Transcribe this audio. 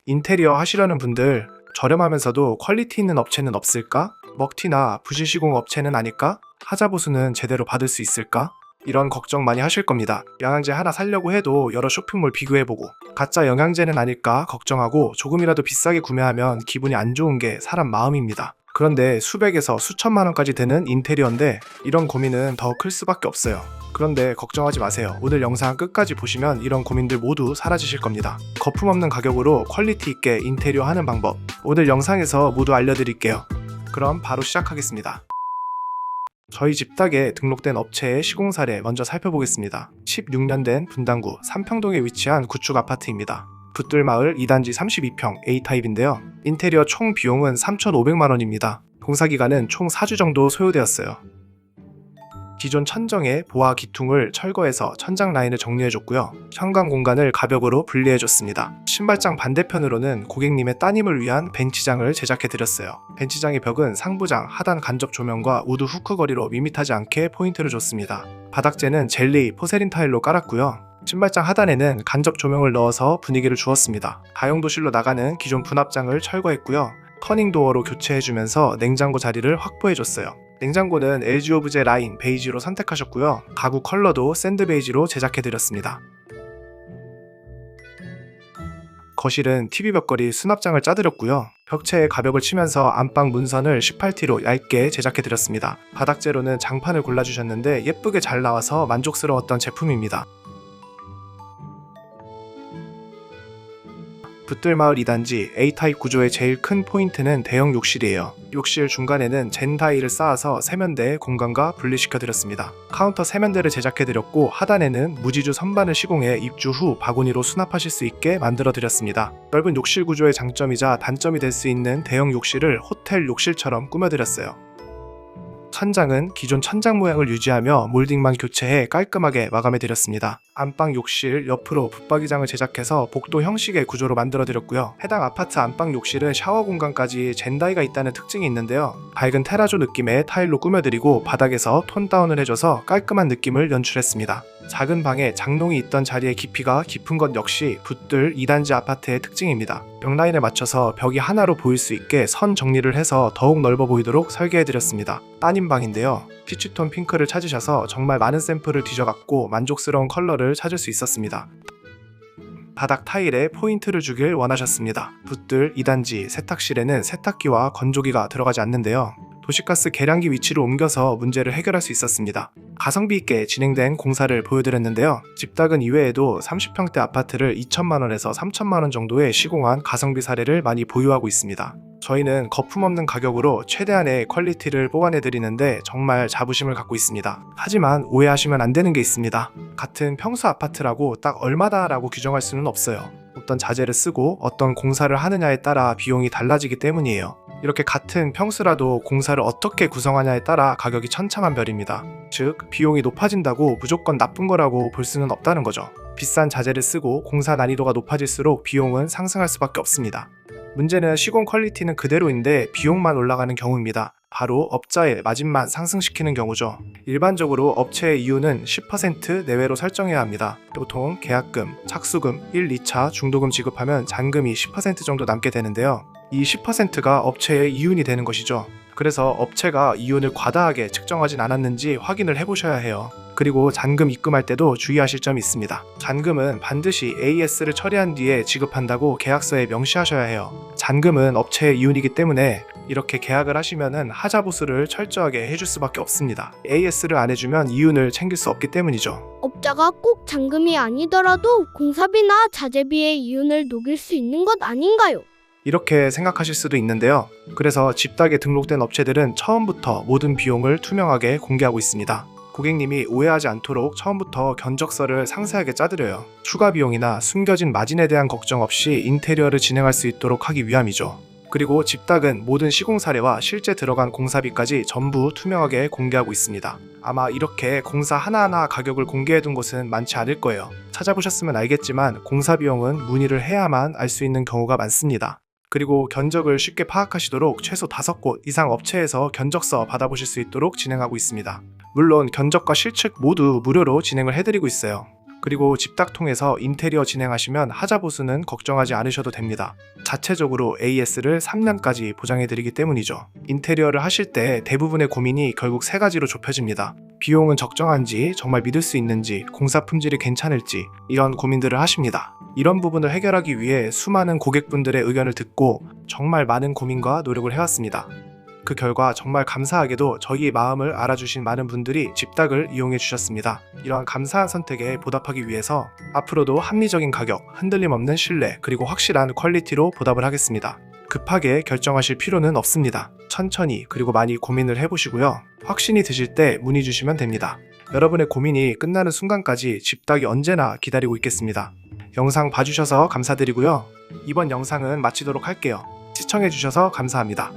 인테리어 하시려는 분들, 저렴하면서도 퀄리티 있는 업체는 없을까? 먹튀나 부실 시공 업체는 아닐까? 하자보수는 제대로 받을 수 있을까? 이런 걱정 많이 하실 겁니다. 영양제 하나 사려고 해도 여러 쇼핑몰 비교해보고 가짜 영양제는 아닐까 걱정하고 조금이라도 비싸게 구매하면 기분이 안 좋은 게 사람 마음입니다. 그런데 수백에서 수천만 원까지 되는 인테리어인데 이런 고민은 더 클 수밖에 없어요. 그런데 걱정하지 마세요. 오늘 영상 끝까지 보시면 이런 고민들 모두 사라지실 겁니다. 거품 없는 가격으로 퀄리티 있게 인테리어 하는 방법, 오늘 영상에서 모두 알려드릴게요. 그럼 바로 시작하겠습니다. 저희 집닭에 등록된 업체의 시공 사례 먼저 살펴보겠습니다. 16년 된 분당구 삼평동에 위치한 구축 아파트입니다. 붙들마을 2단지 32평 A타입인데요. 인테리어 총 비용은 3,500만 원입니다. 공사기간은 총 4주 정도 소요되었어요. 기존 천정에 보아 기퉁을 철거해서 천장 라인을 정리해줬고요. 현관 공간을 가벽으로 분리해줬습니다. 신발장 반대편으로는 고객님의 따님을 위한 벤치장을 제작해드렸어요. 벤치장의 벽은 상부장, 하단 간접 조명과 우드 후크 거리로 밋밋하지 않게 포인트를 줬습니다. 바닥재는 젤리, 포세린 타일로 깔았고요. 신발장 하단에는 간접 조명을 넣어서 분위기를 주었습니다. 다용도실로 나가는 기존 분합장을 철거했고요. 터닝 도어로 교체해주면서 냉장고 자리를 확보해줬어요. 냉장고는 LG 오브제 라인 베이지로 선택하셨고요. 가구 컬러도 샌드 베이지로 제작해드렸습니다. 거실은 TV 벽걸이 수납장을 짜드렸고요. 벽체에 가벽을 치면서 안방 문선을 18T로 얇게 제작해드렸습니다. 바닥재로는 장판을 골라주셨는데 예쁘게 잘 나와서 만족스러웠던 제품입니다. 붙들마을 2단지 A타입 구조의 제일 큰 포인트는 대형 욕실이에요. 욕실 중간에는 젠 타일을 쌓아서 세면대 공간과 분리시켜드렸습니다. 카운터 세면대를 제작해드렸고 하단에는 무지주 선반을 시공해 입주 후 바구니로 수납하실 수 있게 만들어드렸습니다. 넓은 욕실 구조의 장점이자 단점이 될 수 있는 대형 욕실을 호텔 욕실처럼 꾸며드렸어요. 천장은 기존 천장 모양을 유지하며 몰딩만 교체해 깔끔하게 마감해드렸습니다. 안방 욕실 옆으로 붙박이장을 제작해서 복도 형식의 구조로 만들어드렸고요. 해당 아파트 안방 욕실은 샤워 공간까지 젠다이가 있다는 특징이 있는데요. 밝은 테라조 느낌의 타일로 꾸며드리고 바닥에서 톤 다운을 해줘서 깔끔한 느낌을 연출했습니다. 작은 방에 장롱이 있던 자리의 깊이가 깊은 것 역시 붙들 2단지 아파트의 특징입니다. 벽라인에 맞춰서 벽이 하나로 보일 수 있게 선 정리를 해서 더욱 넓어 보이도록 설계해드렸습니다. 따님 방인데요. 피치톤 핑크를 찾으셔서 정말 많은 샘플을 뒤져갖고 만족스러운 컬러를 찾을 수 있었습니다. 바닥 타일에 포인트를 주길 원하셨습니다. 붙들 2단지 세탁실에는 세탁기와 건조기가 들어가지 않는데요. 도시가스 계량기 위치로 옮겨서 문제를 해결할 수 있었습니다. 가성비 있게 진행된 공사를 보여드렸는데요. 집닭은 이외에도 30평대 아파트를 2천만 원에서 3천만 원 정도에 시공한 가성비 사례를 많이 보유하고 있습니다. 저희는 거품 없는 가격으로 최대한의 퀄리티를 뽑아내드리는데 정말 자부심을 갖고 있습니다. 하지만 오해하시면 안 되는 게 있습니다. 같은 평수 아파트라고 딱 얼마다라고 규정할 수는 없어요. 어떤 자재를 쓰고 어떤 공사를 하느냐에 따라 비용이 달라지기 때문이에요. 이렇게 같은 평수라도 공사를 어떻게 구성하냐에 따라 가격이 천차만별입니다. 즉, 비용이 높아진다고 무조건 나쁜 거라고 볼 수는 없다는 거죠. 비싼 자재를 쓰고 공사 난이도가 높아질수록 비용은 상승할 수밖에 없습니다. 문제는 시공 퀄리티는 그대로인데 비용만 올라가는 경우입니다. 바로 업자의 마진만 상승시키는 경우죠. 일반적으로 업체의 이유는 10% 내외로 설정해야 합니다. 보통 계약금, 착수금, 1, 2차 중도금 지급하면 잔금이 10% 정도 남게 되는데요. 이 10%가 업체의 이윤이 되는 것이죠. 그래서 업체가 이윤을 과다하게 측정하진 않았는지 확인을 해보셔야 해요. 그리고 잔금 입금할 때도 주의하실 점이 있습니다. 잔금은 반드시 AS를 처리한 뒤에 지급한다고 계약서에 명시하셔야 해요. 잔금은 업체의 이윤이기 때문에 이렇게 계약을 하시면은 하자보수를 철저하게 해줄 수밖에 없습니다. AS를 안 해주면 이윤을 챙길 수 없기 때문이죠. 업자가 꼭 잔금이 아니더라도 공사비나 자재비의 이윤을 녹일 수 있는 것 아닌가요? 이렇게 생각하실 수도 있는데요. 그래서 집닭에 등록된 업체들은 처음부터 모든 비용을 투명하게 공개하고 있습니다. 고객님이 오해하지 않도록 처음부터 견적서를 상세하게 짜드려요. 추가 비용이나 숨겨진 마진에 대한 걱정 없이 인테리어를 진행할 수 있도록 하기 위함이죠. 그리고 집닭은 모든 시공 사례와 실제 들어간 공사비까지 전부 투명하게 공개하고 있습니다. 아마 이렇게 공사 하나하나 가격을 공개해둔 곳은 많지 않을 거예요. 찾아보셨으면 알겠지만 공사 비용은 문의를 해야만 알 수 있는 경우가 많습니다. 그리고 견적을 쉽게 파악하시도록 최소 5곳 이상 업체에서 견적서 받아보실 수 있도록 진행하고 있습니다. 물론 견적과 실측 모두 무료로 진행을 해드리고 있어요. 그리고 집딱 통해서 인테리어 진행하시면 하자 보수는 걱정하지 않으셔도 됩니다. 자체적으로 AS를 3년까지 보장해드리기 때문이죠. 인테리어를 하실 때 대부분의 고민이 결국 세 가지로 좁혀집니다. 비용은 적정한지, 정말 믿을 수 있는지, 공사 품질이 괜찮을지 이런 고민들을 하십니다. 이런 부분을 해결하기 위해 수많은 고객분들의 의견을 듣고 정말 많은 고민과 노력을 해왔습니다. 그 결과 정말 감사하게도 저희의 마음을 알아주신 많은 분들이 집닥을 이용해 주셨습니다. 이러한 감사한 선택에 보답하기 위해서 앞으로도 합리적인 가격, 흔들림 없는 신뢰, 그리고 확실한 퀄리티로 보답을 하겠습니다. 급하게 결정하실 필요는 없습니다. 천천히 그리고 많이 고민을 해보시고요. 확신이 드실 때 문의 주시면 됩니다. 여러분의 고민이 끝나는 순간까지 집닥이 언제나 기다리고 있겠습니다. 영상 봐주셔서 감사드리고요. 이번 영상은 마치도록 할게요. 시청해주셔서 감사합니다.